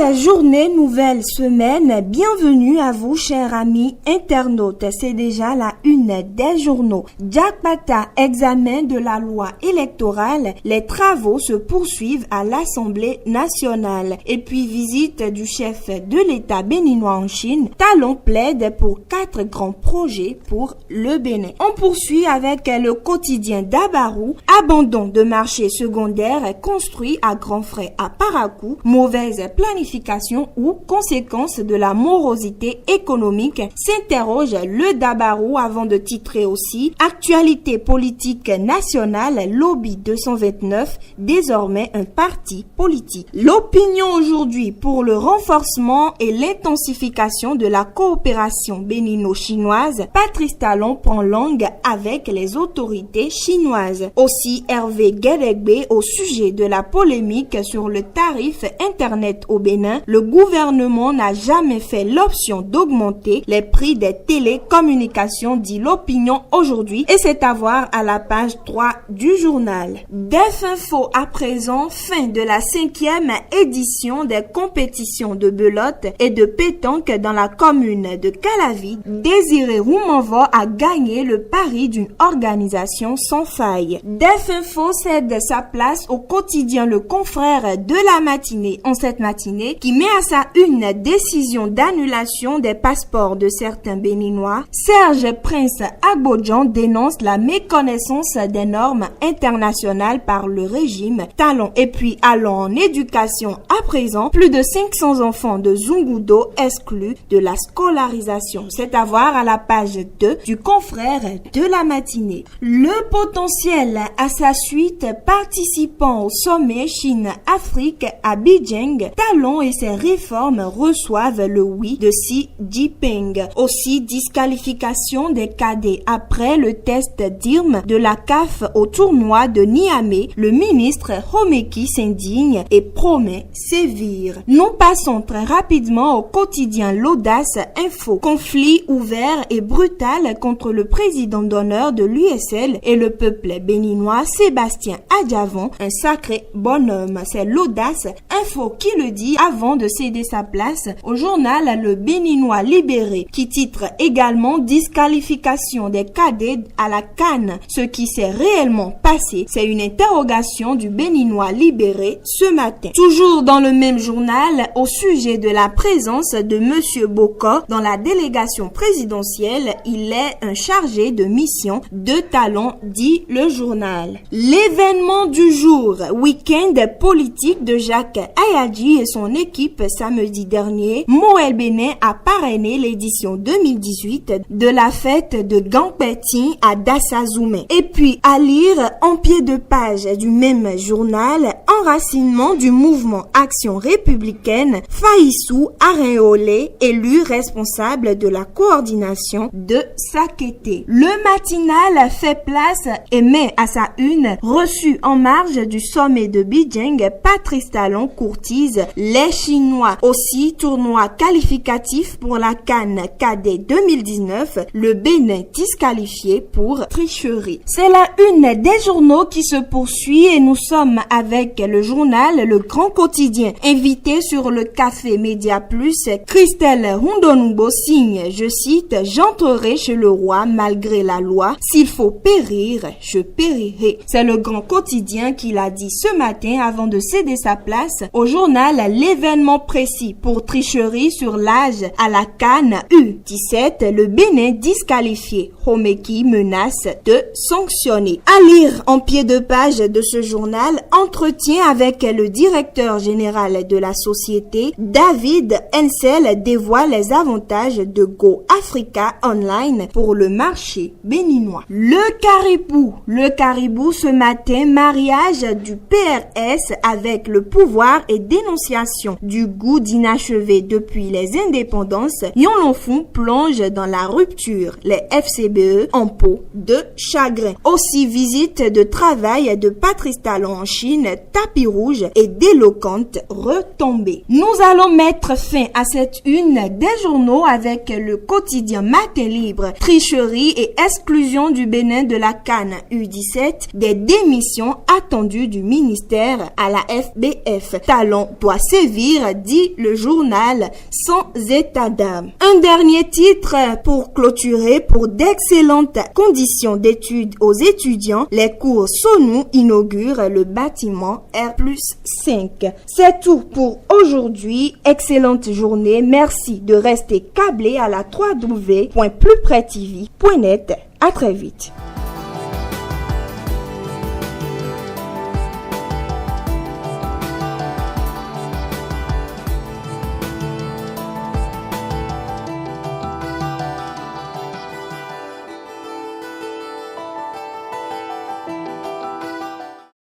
Nouvelle journée, nouvelle semaine, bienvenue à vous chers amis internautes, c'est déjà la une des journaux. Jakpata, examen de la loi électorale, les travaux se poursuivent à l'Assemblée nationale. Et puis visite du chef de l'État béninois en Chine, Talon plaide pour 4 grands projets pour le Bénin. On poursuit avec le quotidien d'Abarou, abandon de marché secondaire construit à grands frais à Parakou, mauvaise planification ou conséquence de la morosité économique, s'interroge le Dabarou avant de titrer aussi actualité politique nationale, lobby 229, désormais un parti politique. L'opinion aujourd'hui pour le renforcement et l'intensification de la coopération bénino-chinoise, Patrice Talon prend langue avec les autorités chinoises. Aussi Hervé Guédégbé au sujet de la polémique sur le tarif Internet au Bénin, le gouvernement n'a jamais fait l'option d'augmenter les prix des télécommunications, dit l'opinion aujourd'hui, et c'est à voir à la page 3 du journal. Def Info à présent, fin de la 5e édition des compétitions de belote et de pétanque dans la commune de Calavi. Désiré Roumanvo a gagné le pari d'une organisation sans faille. Def Info cède sa place au quotidien Le Confrère de la matinée. En cette matinée, qui met à sa une décision d'annulation des passeports de certains Béninois, Serge Prince Agbodjan dénonce la méconnaissance des normes internationales par le régime Talon. Et puis, allons en éducation à présent, plus de 500 enfants de Zungudo exclus de la scolarisation. C'est à voir à la page 2 du Confrère de la matinée. Le potentiel à sa suite participant au sommet Chine-Afrique à Beijing, Talon et ses réformes reçoivent le oui de Xi Jinping. Aussi, disqualification des cadets après le test d'IRM de la CAF au tournoi de Niamey, le ministre Homeki s'indigne et promet sévir. Nous passons très rapidement au quotidien L'Audace Info. Conflit ouvert et brutal contre le président d'honneur de l'USL et le peuple béninois Sébastien Adjavon, un sacré bonhomme. C'est L'Audace Info qui le dit avant de céder sa place au journal Le Béninois Libéré, qui titre également disqualification des cadets à la CAN. Ce qui s'est réellement passé, c'est une interrogation du Béninois Libéré ce matin. Toujours dans le même journal, au sujet de la présence de Monsieur Bokor dans la délégation présidentielle, il est un chargé de mission de Talon, dit le journal. L'événement du jour, week-end politique de Jacques Ayadji et son équipe samedi dernier, Moël Bénin a parrainé l'édition 2018 de la fête de Gangpeti à Dassazoumé. Et puis à lire en pied de page du même journal, enracinement du mouvement Action républicaine, Faïssou Aréolé, élu responsable de la coordination de Sakété. Le matinal fait place et met à sa une, reçu en marge du sommet de Beijing, Patrice Talon courtise les Chinois. Aussi, tournoi qualificatif pour la CAN cadet 2019, le Bénin disqualifié pour tricherie. C'est la une des journaux qui se poursuit et nous sommes avec le journal Le Grand Quotidien. Invité sur le Café Média Plus, Christelle Rondonoubo signe, je cite, « J'entrerai chez le roi malgré la loi. S'il faut périr, je périrai ». C'est le Grand Quotidien qui l'a dit ce matin avant de céder sa place au journal L'événement précis pour tricherie sur l'âge à la CAN U17, le Bénin disqualifié. Homeki menace de sanctionner. À lire en pied de page de ce journal, entretien avec le directeur général de la société, David Hensel dévoile les avantages de Go Africa Online pour le marché béninois. Le caribou ce matin, mariage du PRS avec le pouvoir et dénonciation du goût d'inachevé depuis les indépendances. Yonlonfou plonge dans la rupture. Les FCBE en peau de chagrin. Aussi visite de travail de Patrice Talon en Chine, tapis rouge et d'éloquentes retombées. Nous allons mettre fin à cette une des journaux avec le quotidien Matin Libre. Tricherie et exclusion du Bénin de la CAN U17, des démissions attendues du ministère à la FBF. Talon doit sévir, dit le journal sans état d'âme. Un dernier titre pour clôturer. Pour d'excellentes conditions d'études aux étudiants, les cours SONU inaugurent le bâtiment R+5. C'est tout pour aujourd'hui. Excellente journée. Merci de rester câblé à la www.plusprès.tv.net. À très vite.